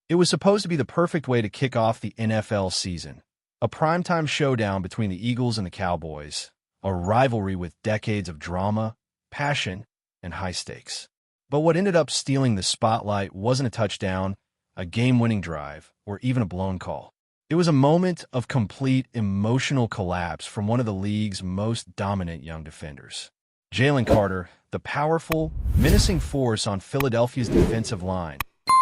It was supposed to be the perfect way to kick off the NFL season. A primetime showdown between the Eagles and the Cowboys, a rivalry with decades of drama, passion, and high stakes. But what ended up stealing the spotlight wasn't a touchdown, a game-winning drive, or even a blown call. It was a moment of complete emotional collapse from one of the league's most dominant young defenders. Jalen Carter, the powerful, menacing force on Philadelphia's defensive line,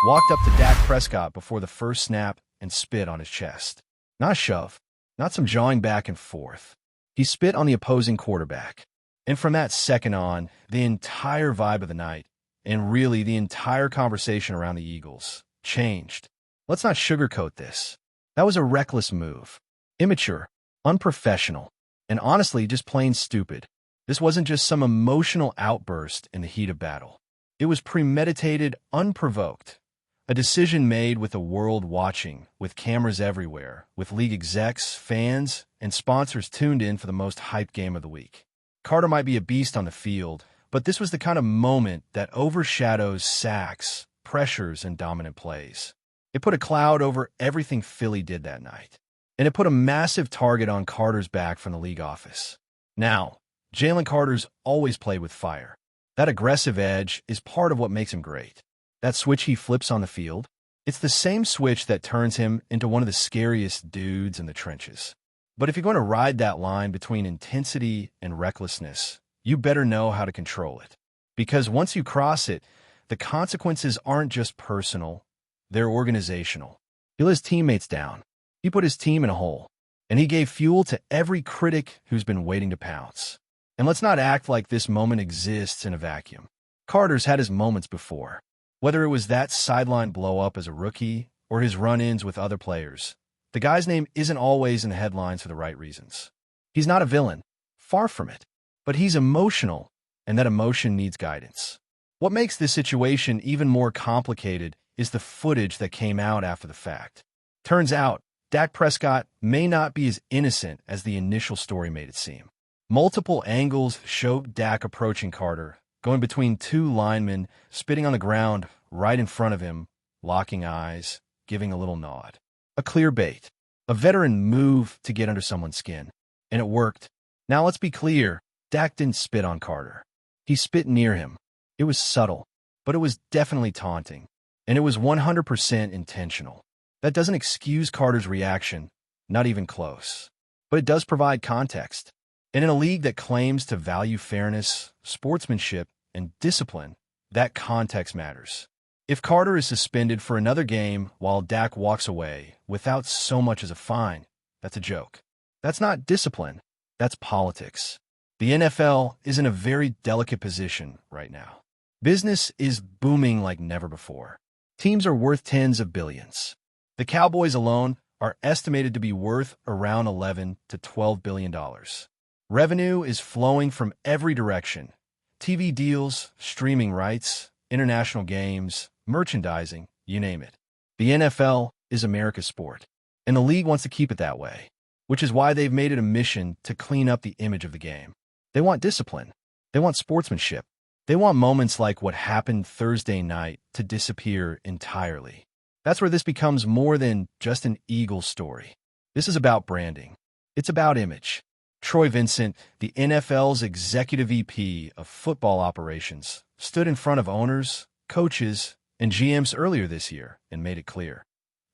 walked up to Dak Prescott before the first snap and spit on his chest. Not a shove, not some jawing back and forth. He spit on the opposing quarterback. And from that second on, the entire vibe of the night, and really the entire conversation around the Eagles, changed. Let's not sugarcoat this. That was a reckless move. Immature, unprofessional, and honestly just plain stupid. This wasn't just some emotional outburst in the heat of battle. It was premeditated, unprovoked. A decision made with the world watching, with cameras everywhere, with league execs, fans, and sponsors tuned in for the most hyped game of the week. Carter might be a beast on the field, but this was the kind of moment that overshadows sacks, pressures, and dominant plays. It put a cloud over everything Philly did that night. And it put a massive target on Carter's back from the league office. Now, Jalen Carter's always played with fire. That aggressive edge is part of what makes him great. That switch he flips on the field, it's the same switch that turns him into one of the scariest dudes in the trenches. But if you're going to ride that line between intensity and recklessness, you better know how to control it. Because once you cross it, the consequences aren't just personal, they're organizational. He let his teammates down. He put his team in a hole. And he gave fuel to every critic who's been waiting to pounce. And let's not act like this moment exists in a vacuum. Carter's had his moments before. Whether it was that sideline blow-up as a rookie or his run-ins with other players, the guy's name isn't always in the headlines for the right reasons. He's not a villain, far from it, but he's emotional, and that emotion needs guidance. What makes this situation even more complicated is the footage that came out after the fact. Turns out, Dak Prescott may not be as innocent as the initial story made it seem. Multiple angles showed Dak approaching Carter, going between two linemen, spitting on the ground right in front of him, locking eyes, giving a little nod. A clear bait. A veteran move to get under someone's skin. And it worked. Now let's be clear, Dak didn't spit on Carter. He spit near him. It was subtle, but it was definitely taunting. And it was 100% intentional. That doesn't excuse Carter's reaction, not even close. But it does provide context. And in a league that claims to value fairness, sportsmanship, and discipline, that context matters. If Carter is suspended for another game while Dak walks away without so much as a fine, that's a joke. That's not discipline. That's politics. The NFL is in a very delicate position right now. Business is booming like never before. Teams are worth tens of billions. The Cowboys alone are estimated to be worth around $11 to $12 billion. Revenue is flowing from every direction. TV deals, streaming rights, international games, merchandising, you name it. The NFL is America's sport, and the league wants to keep it that way, which is why they've made it a mission to clean up the image of the game. They want discipline. They want sportsmanship. They want moments like what happened Thursday night to disappear entirely. That's where this becomes more than just an Eagles story. This is about branding. It's about image. Troy Vincent, the NFL's executive VP of football operations, stood in front of owners, coaches, and GMs earlier this year and made it clear.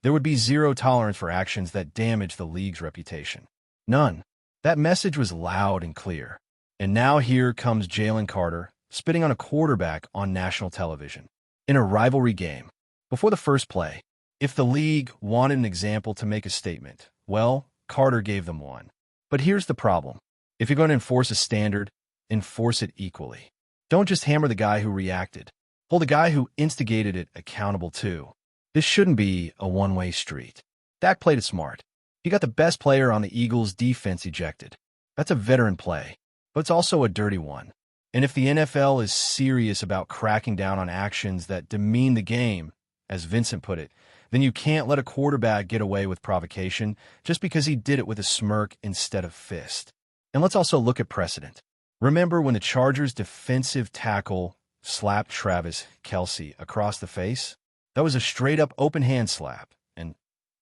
There would be zero tolerance for actions that damage the league's reputation. None. That message was loud and clear. And now here comes Jalen Carter, spitting on a quarterback on national television, in a rivalry game. Before the first play, if the league wanted an example to make a statement, well, Carter gave them one. But here's the problem. If you're going to enforce a standard, enforce it equally. Don't just hammer the guy who reacted. Hold the guy who instigated it accountable too. This shouldn't be a one-way street. Dak played it smart. He got the best player on the Eagles' defense ejected. That's a veteran play, but it's also a dirty one. And if the NFL is serious about cracking down on actions that demean the game, as Vincent put it, then you can't let a quarterback get away with provocation just because he did it with a smirk instead of fist. And let's also look at precedent. Remember when the Chargers' defensive tackle slapped Travis Kelce across the face? That was a straight-up open-hand slap, and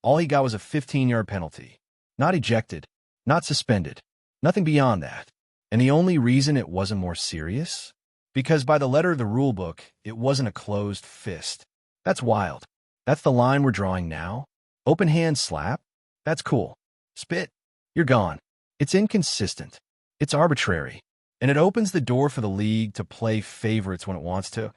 all he got was a 15-yard penalty. Not ejected, not suspended, nothing beyond that. And the only reason it wasn't more serious? Because by the letter of the rulebook, it wasn't a closed fist. That's wild. That's the line we're drawing now? Open-hand slap? That's cool. Spit? You're gone. It's inconsistent. It's arbitrary. And it opens the door for the league to play favorites when it wants to,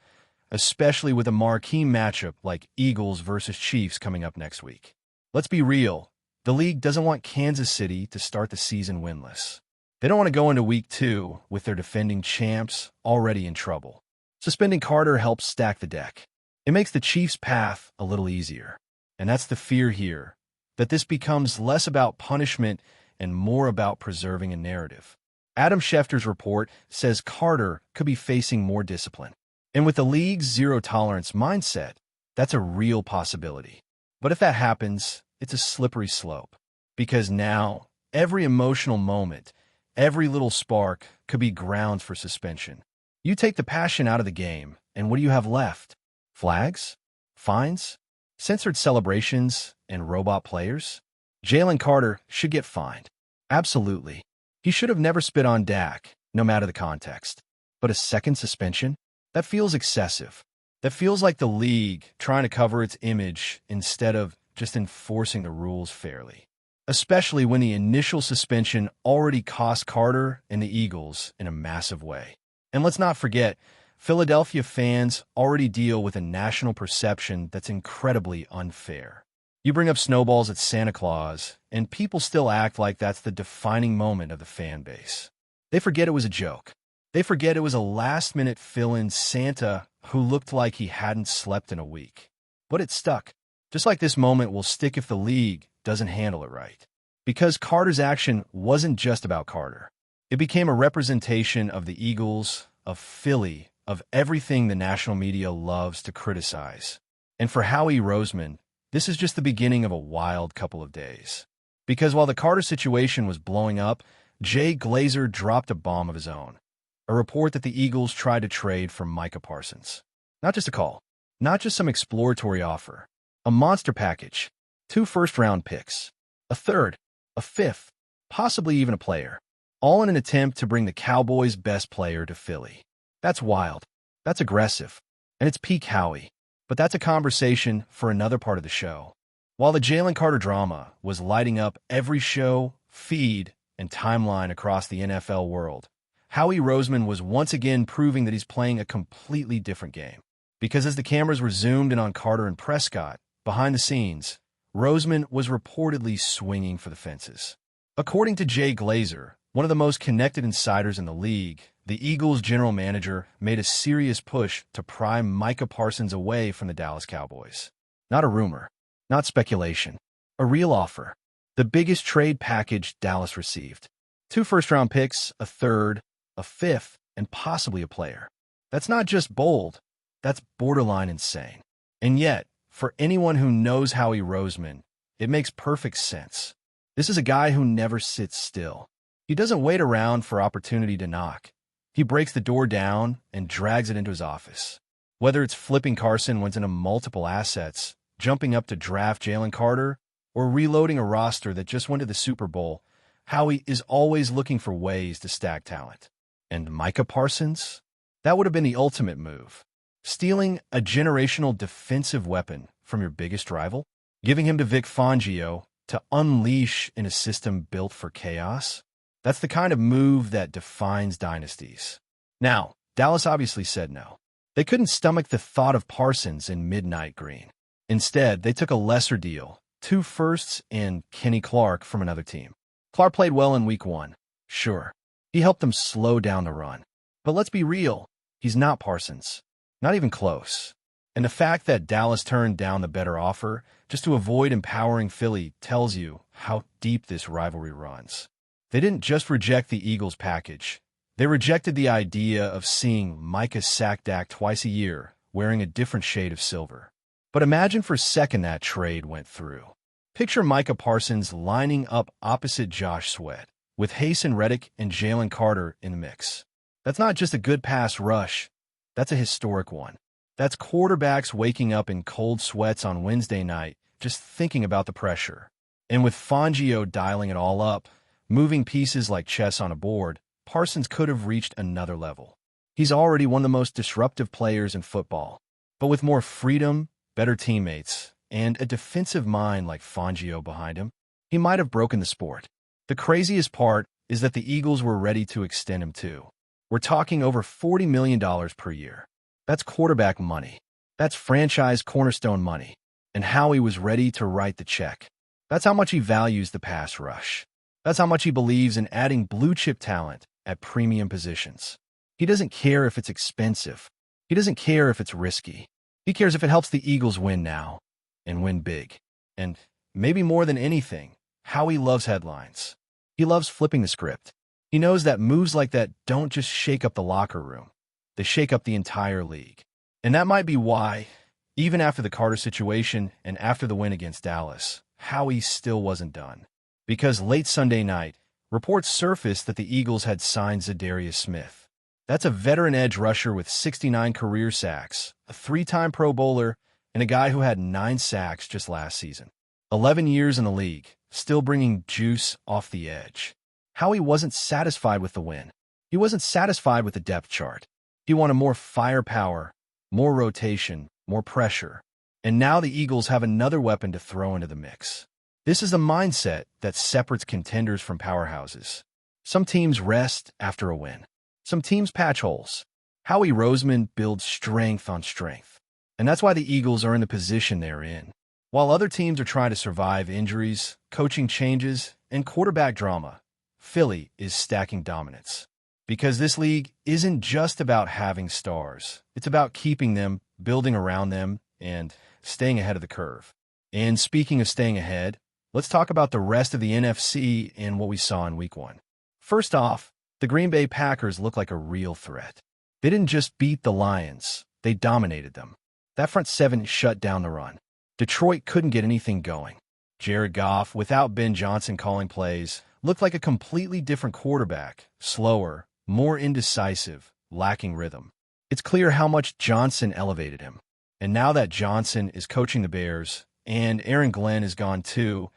especially with a marquee matchup like Eagles versus Chiefs coming up next week. Let's be real. The league doesn't want Kansas City to start the season winless. They don't want to go into week 2 with their defending champs already in trouble. Suspending Carter helps stack the deck. It makes the Chiefs' path a little easier. And that's the fear here, that this becomes less about punishment and more about preserving a narrative. Adam Schefter's report says Carter could be facing more discipline. And with the league's zero-tolerance mindset, that's a real possibility. But if that happens, it's a slippery slope. Because now, every emotional moment, every little spark could be grounds for suspension. You take the passion out of the game, and what do you have left? Flags? Fines? Censored celebrations? And robot players? Jalen Carter should get fined. Absolutely. He should have never spit on Dak, no matter the context. But a second suspension? That feels excessive. That feels like the league trying to cover its image instead of just enforcing the rules fairly. Especially when the initial suspension already cost Carter and the Eagles in a massive way. And let's not forget, Philadelphia fans already deal with a national perception that's incredibly unfair. You bring up snowballs at Santa Claus, and people still act like that's the defining moment of the fan base. They forget it was a joke. They forget it was a last-minute fill-in Santa who looked like he hadn't slept in a week. But it stuck. Just like this moment will stick if the league doesn't handle it right. Because Carter's action wasn't just about Carter. It became a representation of the Eagles, of Philly, of everything the national media loves to criticize. And for Howie Roseman, this is just the beginning of a wild couple of days. Because while the Carter situation was blowing up, Jay Glazer dropped a bomb of his own. A report that the Eagles tried to trade for Micah Parsons. Not just a call. Not just some exploratory offer. A monster package. 2 first-round picks. A third. A fifth. Possibly even a player. All in an attempt to bring the Cowboys' best player to Philly. That's wild. That's aggressive. And it's peak Howie. But that's a conversation for another part of the show. While the Jalen Carter drama was lighting up every show, feed, and timeline across the NFL world, Howie Roseman was once again proving that he's playing a completely different game. Because as the cameras were zoomed in on Carter and Prescott, behind the scenes, Roseman was reportedly swinging for the fences. According to Jay Glazer, one of the most connected insiders in the league, the Eagles' general manager made a serious push to pry Micah Parsons away from the Dallas Cowboys. Not a rumor, not speculation, a real offer. The biggest trade package Dallas received. 2 first-round picks, a third, a fifth, and possibly a player. That's not just bold, that's borderline insane. And yet, for anyone who knows Howie Roseman, it makes perfect sense. This is a guy who never sits still. He doesn't wait around for opportunity to knock. He breaks the door down and drags it into his office. Whether it's flipping Carson once into multiple assets, jumping up to draft Jalen Carter, or reloading a roster that just went to the Super Bowl, Howie is always looking for ways to stack talent. And Micah Parsons? That would have been the ultimate move. Stealing a generational defensive weapon from your biggest rival? Giving him to Vic Fangio to unleash in a system built for chaos? That's the kind of move that defines dynasties. Now, Dallas obviously said no. They couldn't stomach the thought of Parsons in midnight green. Instead, they took a lesser deal, 2 firsts and Kenny Clark from another team. Clark played well in week 1. Sure, he helped them slow down the run. But let's be real, he's not Parsons. Not even close. And the fact that Dallas turned down the better offer just to avoid empowering Philly tells you how deep this rivalry runs. They didn't just reject the Eagles package. They rejected the idea of seeing Micah sack Dak twice a year, wearing a different shade of silver. But imagine for a second that trade went through. Picture Micah Parsons lining up opposite Josh Sweat, with Haason Reddick and Jalen Carter in the mix. That's not just a good pass rush. That's a historic one. That's quarterbacks waking up in cold sweats on Wednesday night just thinking about the pressure. And with Fangio dialing it all up, moving pieces like chess on a board, Parsons could have reached another level. He's already one of the most disruptive players in football. But with more freedom, better teammates, and a defensive mind like Fangio behind him, he might have broken the sport. The craziest part is that the Eagles were ready to extend him too. We're talking over $40 million per year. That's quarterback money. That's franchise cornerstone money. And Howie was ready to write the check. That's how much he values the pass rush. That's how much he believes in adding blue-chip talent at premium positions. He doesn't care if it's expensive. He doesn't care if it's risky. He cares if it helps the Eagles win now and win big. And maybe more than anything, Howie loves headlines. He loves flipping the script. He knows that moves like that don't just shake up the locker room. They shake up the entire league. And that might be why, even after the Carter situation and after the win against Dallas, Howie still wasn't done. Because late Sunday night, reports surfaced that the Eagles had signed Zadarius Smith. That's a veteran edge rusher with 69 career sacks, a 3-time Pro Bowler, and a guy who had 9 sacks just last season. 11 years in the league, still bringing juice off the edge. Howie wasn't satisfied with the win. He wasn't satisfied with the depth chart. He wanted more firepower, more rotation, more pressure. And now the Eagles have another weapon to throw into the mix. This is a mindset that separates contenders from powerhouses. Some teams rest after a win. Some teams patch holes. Howie Roseman builds strength on strength. And that's why the Eagles are in the position they're in. While other teams are trying to survive injuries, coaching changes, and quarterback drama, Philly is stacking dominance. Because this league isn't just about having stars. It's about keeping them, building around them, and staying ahead of the curve. And speaking of staying ahead, let's talk about the rest of the NFC and what we saw in Week 1. First off, the Green Bay Packers look like a real threat. They didn't just beat the Lions, they dominated them. That front seven shut down the run. Detroit couldn't get anything going. Jared Goff, without Ben Johnson calling plays, looked like a completely different quarterback, slower, more indecisive, lacking rhythm. It's clear how much Johnson elevated him. And now that Johnson is coaching the Bears, and Aaron Glenn is gone too,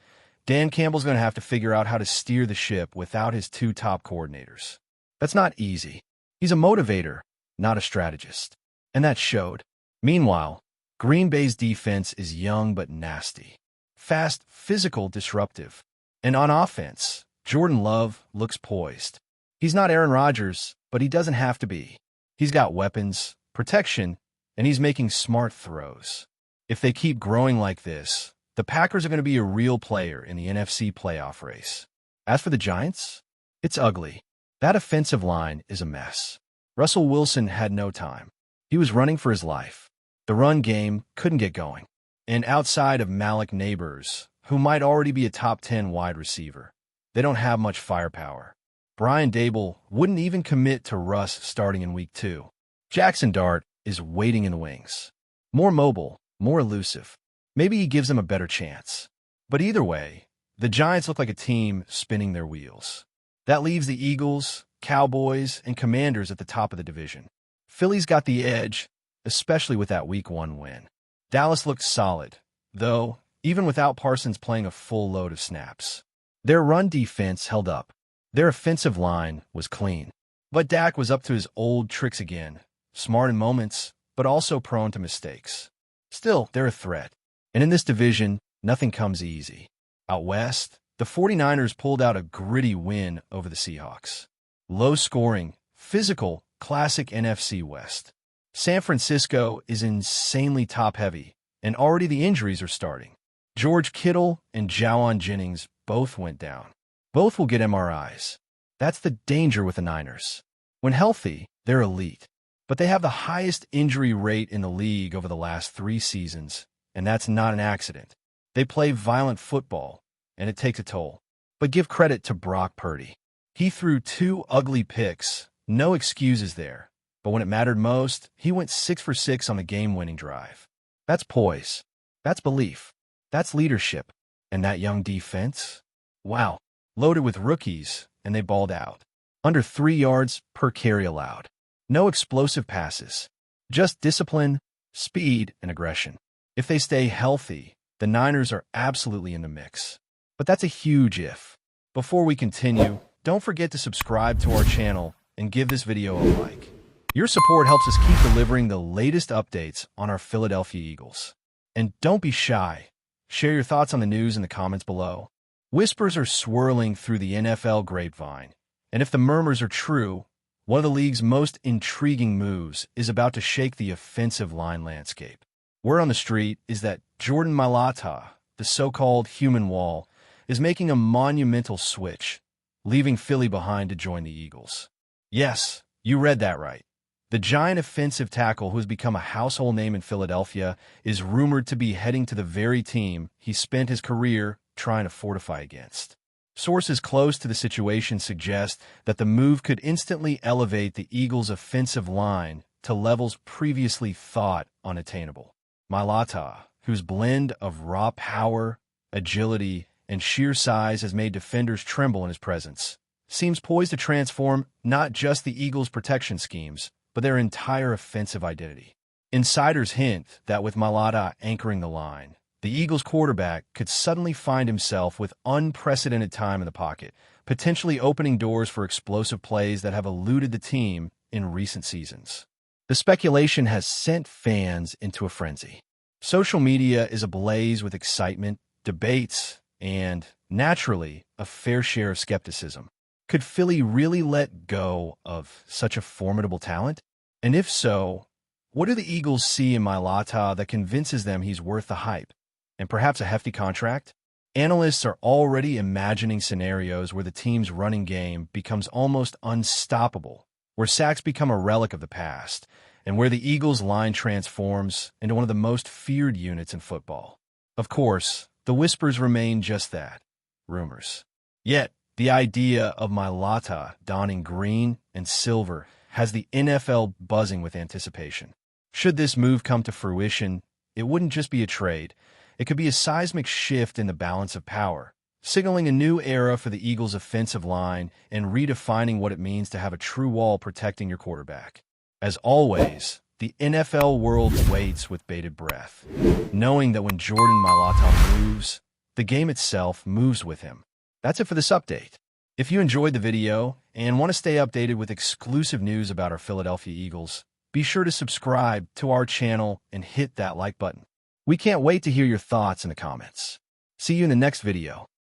Dan Campbell's going to have to figure out how to steer the ship without his 2 top coordinators. That's not easy. He's a motivator, not a strategist. And that showed. Meanwhile, Green Bay's defense is young but nasty. Fast, physical, disruptive. And on offense, Jordan Love looks poised. He's not Aaron Rodgers, but he doesn't have to be. He's got weapons, protection, and he's making smart throws. If they keep growing like this, the Packers are going to be a real player in the NFC playoff race. As for the Giants, it's ugly. That offensive line is a mess. Russell Wilson had no time. He was running for his life. The run game couldn't get going. And outside of Malik Neighbors, who might already be a top 10 wide receiver, they don't have much firepower. Brian Dable wouldn't even commit to Russ starting in Week 2. Jackson Dart is waiting in the wings. More mobile, more elusive. Maybe he gives them a better chance. But either way, the Giants look like a team spinning their wheels. That leaves the Eagles, Cowboys, and Commanders at the top of the division. Philly's got the edge, especially with that Week 1 win. Dallas looked solid, though, even without Parsons playing a full load of snaps. Their run defense held up. Their offensive line was clean. But Dak was up to his old tricks again, smart in moments, but also prone to mistakes. Still, they're a threat. And in this division, nothing comes easy. Out west, the 49ers pulled out a gritty win over the Seahawks. Low-scoring, physical, classic NFC West. San Francisco is insanely top-heavy, and already the injuries are starting. George Kittle and Jawan Jennings both went down. Both will get MRIs. That's the danger with the Niners. When healthy, they're elite. But they have the highest injury rate in the league over the last 3 seasons, and that's not an accident. They play violent football, and it takes a toll. But give credit to Brock Purdy. He threw 2 ugly picks, no excuses there. But when it mattered most, he went 6 for 6 on the game-winning drive. That's poise. That's belief. That's leadership. And that young defense? Wow. Loaded with rookies, and they balled out. Under 3 yards per carry allowed. No explosive passes. Just discipline, speed, and aggression. If they stay healthy, the Niners are absolutely in the mix. But that's a huge if. Before we continue, don't forget to subscribe to our channel and give this video a like. Your support helps us keep delivering the latest updates on our Philadelphia Eagles. And don't be shy. Share your thoughts on the news in the comments below. Whispers are swirling through the NFL grapevine, and if the murmurs are true, one of the league's most intriguing moves is about to shake the offensive line landscape. Word on the street is that Jordan MAILATA, the so-called human wall, is making a monumental switch, leaving Philly behind to join the Eagles. Yes, you read that right. The giant offensive tackle who has become a household name in Philadelphia is rumored to be heading to the very team he spent his career trying to fortify against. Sources close to the situation suggest that the move could instantly elevate the Eagles' offensive line to levels previously thought unattainable. MAILATA, whose blend of raw power, agility, and sheer size has made defenders tremble in his presence, seems poised to transform not just the Eagles' protection schemes, but their entire offensive identity. Insiders hint that with MAILATA anchoring the line, the Eagles' quarterback could suddenly find himself with unprecedented time in the pocket, potentially opening doors for explosive plays that have eluded the team in recent seasons. The speculation has sent fans into a frenzy. Social media is ablaze with excitement, debates, and, naturally, a fair share of skepticism. Could Philly really let go of such a formidable talent? And if so, what do the Eagles see in MAILATA that convinces them he's worth the hype, and perhaps a hefty contract? Analysts are already imagining scenarios where the team's running game becomes almost unstoppable, where sacks become a relic of the past, and where the Eagles' line transforms into one of the most feared units in football. Of course, the whispers remain just that, rumors. Yet, the idea of MAILATA donning green and silver has the NFL buzzing with anticipation. Should this move come to fruition, it wouldn't just be a trade. It could be a seismic shift in the balance of power, signaling a new era for the Eagles' offensive line and redefining what it means to have a true wall protecting your quarterback. As always, the NFL world waits with bated breath, knowing that when Jordan MAILATA moves, the game itself moves with him. That's it for this update. If you enjoyed the video and want to stay updated with exclusive news about our Philadelphia Eagles, be sure to subscribe to our channel and hit that like button. We can't wait to hear your thoughts in the comments. See you in the next video.